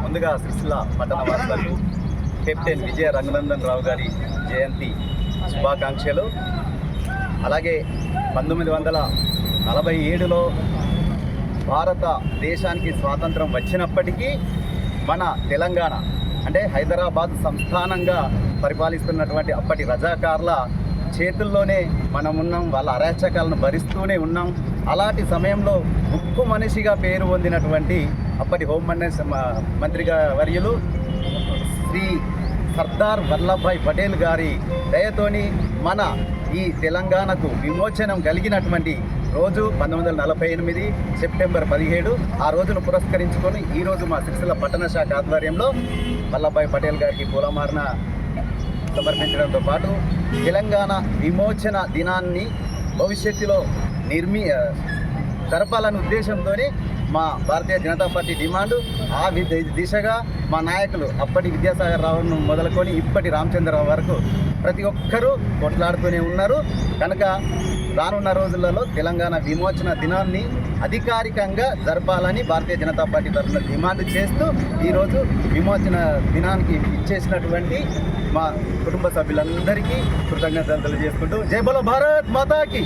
ముందుగా సిరిసిల్ల పట్టణ వాసులకు కెప్టెన్ విజయ రంగనందన్ రావు గారి జయంతి శుభాకాంక్షలు. అలాగే 1947లో భారతదేశానికి స్వాతంత్రం వచ్చినప్పటికీ మన తెలంగాణ అంటే హైదరాబాద్ సంస్థానంగా పరిపాలిస్తున్నటువంటి అప్పటి రజాకార్ల చేతుల్లోనే మనం ఉన్నాం. వాళ్ళ అరాచకాలను భరిస్తూనే ఉన్నాం. అలాంటి సమయంలో ఉక్కు మనిషిగా పేరు పొందినటువంటి అప్పటి మంత్రిగా వర్యులు శ్రీ సర్దార్ వల్లభాయ్ పటేల్ గారి దయతోని మన ఈ తెలంగాణకు విమోచనం కలిగినటువంటి రోజు 1948 సెప్టెంబర్ 17. ఆ రోజును పురస్కరించుకొని ఈరోజు మా సిరిసిల్ల పట్టణ శాఖ ఆధ్వర్యంలో వల్లభాయ్ పటేల్ గారికి పూలమాలన సమర్పించడంతో పాటు తెలంగాణ విమోచన దినాన్ని భవిష్యత్తులో జరపాలనే ఉద్దేశంతోనే మా భారతీయ జనతా పార్టీ డిమాండు. ఆ దిశగా మా నాయకులు అప్పటి విద్యాసాగర్ రావును మొదలుకొని ఇప్పటి రామచంద్రరావు వరకు ప్రతి ఒక్కరూ కొట్లాడుతూనే ఉన్నారు. కనుక రానున్న రోజులలో తెలంగాణ విమోచన దినాన్ని అధికారికంగా జరపాలని భారతీయ జనతా పార్టీ తరఫున డిమాండ్ చేస్తూ ఈరోజు విమోచన దినానికి ఇచ్చేసినటువంటి మా కుటుంబ సభ్యులందరికీ కృతజ్ఞతలు తెలియజేసుకుంటూ జై బోలో భారత్ మాతాకి.